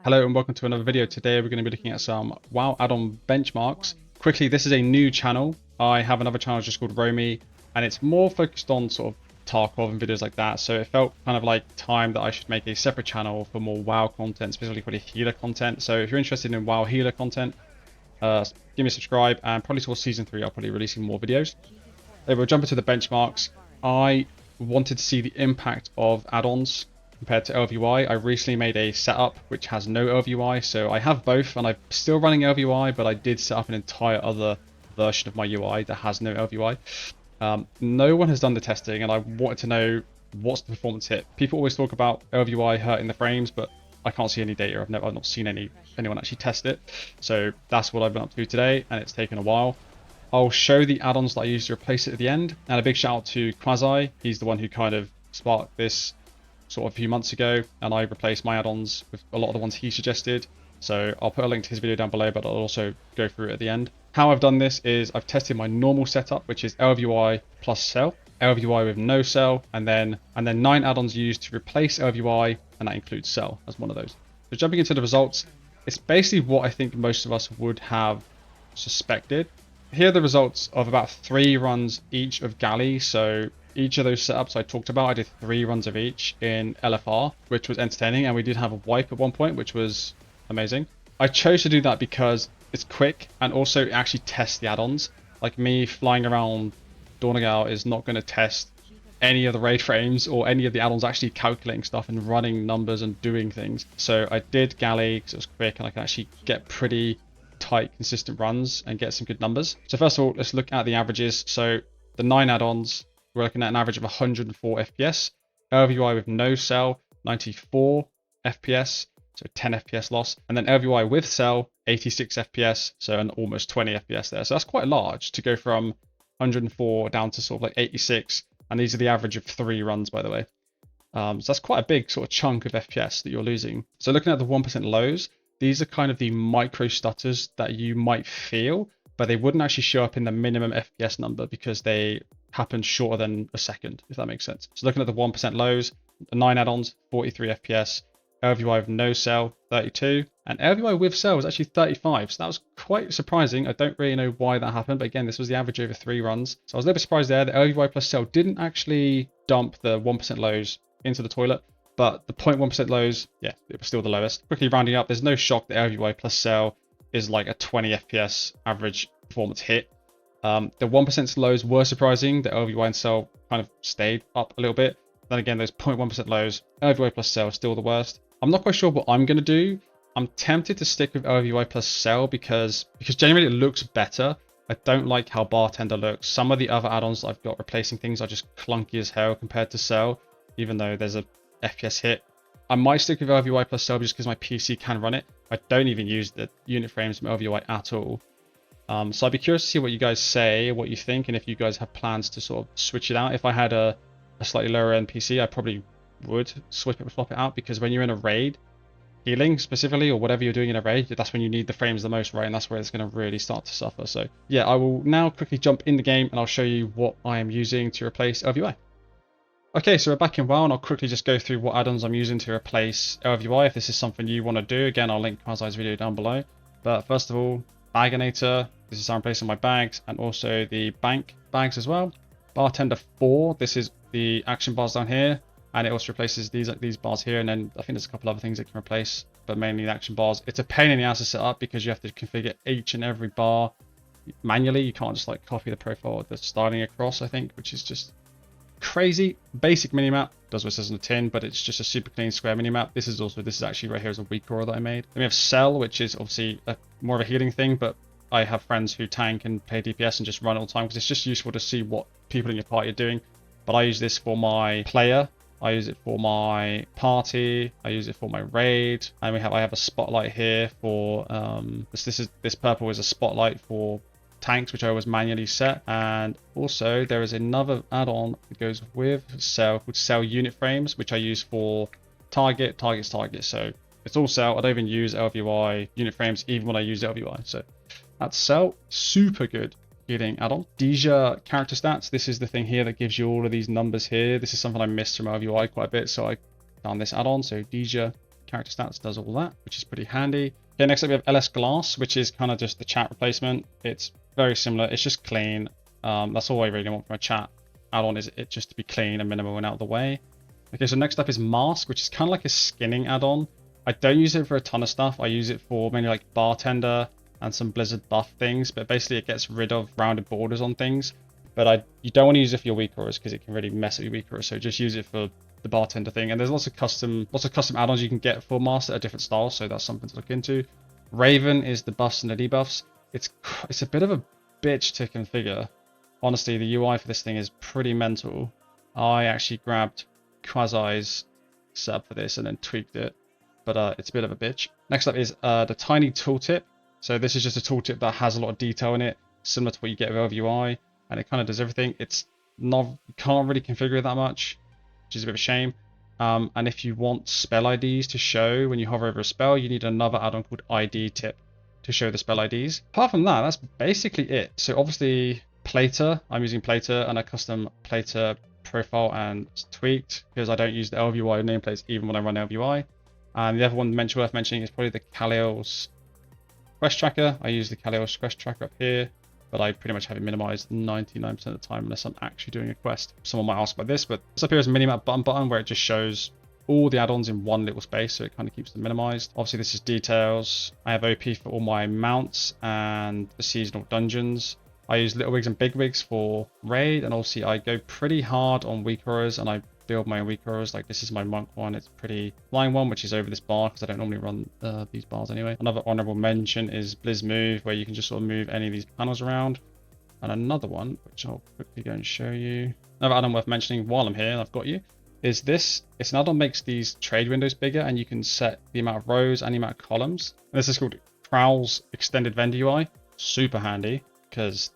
Hello and welcome to another video. Today we're going to be looking at some WoW add-on benchmarks. Quickly, this is a new channel. I have another channel just called Romy, and it's more focused on sort of Tarkov and videos like that. So it felt kind of like time that I should make a separate channel for more WoW content, specifically for the healer content. So if you're interested in WoW healer content, give me a subscribe, and probably towards season 3 I'll probably be releasing more videos. Anyway, we'll jump into the benchmarks. I wanted to see the impact of add-ons compared to ElvUi. I recently made a setup which has no ElvUi, so I have both, and I'm still running ElvUi, but I did set up an entire other version of my UI that has no ElvUi. No one has done the testing, and I wanted to know what's the performance hit. People always talk about ElvUi hurting the frames, but I can't see any data. I've not seen anyone actually test it, so that's what I've been up to today, and it's taken a while. I'll show the add-ons that I used to replace it at the end, and a big shout out to Quazi. He's the one who kind of sparked this sort of a few months ago, and I replaced my add-ons with a lot of the ones he suggested. So I'll put a link to his video down below, but I'll also go through it at the end. How I've done this is I've tested my normal setup, which is ElvUi plus cell, ElvUi with no cell, and then 9 add-ons used to replace ElvUi, and that includes cell as one of those. So jumping into the results, it's basically what I think most of us would have suspected. Here are the results of about 3 runs each of Gally. So each of those setups I talked about, I did 3 runs of each in LFR, which was entertaining, and we did have a wipe at one point, which was amazing. I chose to do that because it's quick, and also it actually tests the add-ons. Like me flying around Dornagal is not going to test any of the raid frames or any of the add-ons actually calculating stuff and running numbers and doing things. So I did Gally because it was quick, and I can actually get pretty tight, consistent runs and get some good numbers. So first of all, let's look at the averages. So the 9 add-ons, we're looking at an average of 104 FPS. ElvUi with no cell, 94 FPS, so 10 FPS loss. And then ElvUi with cell, 86 FPS, so an almost 20 FPS there. So that's quite large to go from 104 down to sort of like 86. And these are the average of 3 runs, by the way. So that's quite a big sort of chunk of FPS that you're losing. So looking at the 1% lows, these are kind of the micro stutters that you might feel, but they wouldn't actually show up in the minimum FPS number because they happen shorter than a second, if that makes sense. So looking at the 1% lows, the 9 add-ons, 43 FPS, ElvUi with no cell, 32, and ElvUi with cell was actually 35. So that was quite surprising. I don't really know why that happened, but again, this was the average over 3 runs. So I was a little bit surprised there. The ElvUi plus cell didn't actually dump the 1% lows into the toilet, but the 0.1% lows, yeah, it was still the lowest. Quickly rounding up, there's no shock that ElvUi plus cell is like a 20 FPS average performance hit. The 1% lows were surprising. The ElvUi and cell kind of stayed up a little bit. Then again, those 0.1% lows, ElvUi plus cell is still the worst. I'm not quite sure what I'm going to do. I'm tempted to stick with ElvUi plus cell because generally it looks better. I don't like how Bartender looks. Some of the other add-ons that I've got replacing things are just clunky as hell compared to cell, even though there's a FPS hit. I might stick with ElvUi plus cell just because my PC can run it. I don't even use the unit frames from ElvUi at all. So I'd be curious to see what you guys say, what you think, and if you guys have plans to sort of switch it out. If I had a slightly lower end PC, I probably would swap it out, because when you're in a raid, healing specifically, or whatever you're doing in a raid, that's when you need the frames the most, right? And that's where it's going to really start to suffer. So yeah, I will now quickly jump in the game and I'll show you what I am using to replace ElvUi. Okay, so we're back in WoW, and I'll quickly just go through what add-ons I'm using to replace ElvUi. If this is something you want to do, again, I'll link Quazi's video down below. But first of all, Baganator, this is how I'm placing my bags, and also the bank bags as well. Bartender 4, this is the action bars down here, and it also replaces these bars here, and then I think there's a couple other things it can replace, but mainly the action bars. It's a pain in the ass to set up because you have to configure each and every bar manually. You can't just like copy the profile that's starting across, I think, which is just crazy. BasicMinimap does what it says on the tin, but it's just a super clean square minimap. This is actually right here is a WeakAuras that I made. Then we have cell, which is obviously more of a healing thing, but I have friends who tank and play DPS and just run all the time because it's just useful to see what people in your party are doing. But I use this for my player, I use it for my party, I use it for my raid, and I have a spotlight here for this purple is a spotlight for tanks, which I always manually set. And also there is another add-on that goes with cell called cell unit frames, which I use for targets. So it's all cell. I don't even use ElvUi unit frames even when I use ElvUi. So that's cell, super good healing add-on. DejaCharacterStats, this is the thing here that gives you all of these numbers here. This is something I missed from ElvUi quite a bit, so I found this add-on. So DejaCharacterStats DejaCharacterStats does all that, which is pretty handy. Okay, next up we have LsGlass, which is kind of just the chat replacement. It's very similar. It's just clean. That's all I really want from a chat add-on, is it just to be clean and minimal and out of the way. Okay, so next up is Masque, which is kind of like a skinning add-on. I don't use it for a ton of stuff. I use it for mainly like bartender and some Blizzard buff things, but basically it gets rid of rounded borders on things. But you don't want to use it for your WeakAuras because it can really mess up your WeakAuras. So just use it for the bartender thing. And there's lots of custom add-ons you can get for Masque that are different styles, so that's something to look into. Raven is the buffs and the debuffs. It's a bit of a bitch to configure. Honestly, the UI for this thing is pretty mental. I actually grabbed Quazi's setup for this and then tweaked it, but it's a bit of a bitch. Next up is the TinyTooltip. So this is just a tooltip that has a lot of detail in it, similar to what you get with ElvUi, and it kind of does everything. It's not, you can't really configure it that much, which is a bit of a shame. And if you want spell IDs to show when you hover over a spell, you need another add-on called IdTip to show the spell IDs. Apart from that, that's basically it. So obviously Plater, I'm using Plater and a custom Plater profile and tweaked because I don't use the ElvUi nameplates even when I run ElvUi. And the other one worth mentioning is probably the Kaliel's quest tracker. I use the Kaliel's quest tracker up here, but I pretty much have it minimized 99% of the time unless I'm actually doing a quest. Someone might ask about this, but this up here is MinimapButtonButton, where it just shows all the add-ons in one little space, so it kind of keeps them minimized. Obviously this is details. I have OP for all my mounts and the seasonal dungeons. I use LittleWigs and Bigwigs for raid, and obviously I go pretty hard on WeakAuras and I build my WeakAuras. Like this is my monk one, it's pretty flying one, which is over this bar because I don't normally run these bars anyway. Another honorable mention is BlizzMove, where you can just sort of move any of these panels around. And another one, which I'll quickly go and show you. Another add-on worth mentioning while I'm here, and I've got you, is this. It's an add-on makes these trade windows bigger, and you can set the amount of rows and the amount of columns. And this is called Prowl's Extended Vendor UI. Super handy because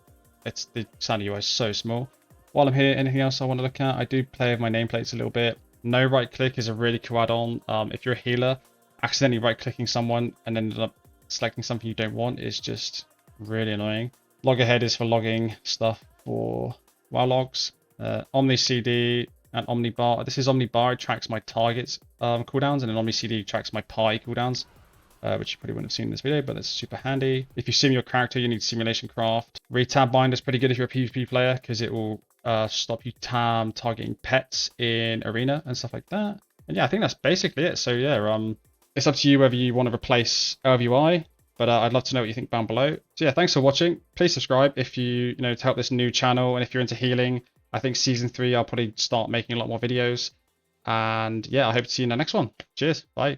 the standard UI is so small. While I'm here, anything else I want to look at? I do play with my nameplates a little bit. No right click is a really cool add-on. If you're a healer, accidentally right clicking someone and then ended up selecting something you don't want is just really annoying. Log ahead is for logging stuff for WoW logs. OmniCD and OmniBar. This is OmniBar. It tracks my targets cooldowns, and then OmniCD tracks my pi cooldowns, which you probably wouldn't have seen in this video, but it's super handy. If you sim your character, you need simulation craft. Retab bind is pretty good if you're a PvP player because it will stop you targeting pets in arena and stuff like that. And yeah, I think that's basically it. So yeah, it's up to you whether you want to replace ElvUi, but I'd love to know what you think down below. So yeah, thanks for watching. Please subscribe if you to help this new channel, and if you're into healing. I think season 3 I'll probably start making a lot more videos. And yeah, I hope to see you in the next one. Cheers, bye.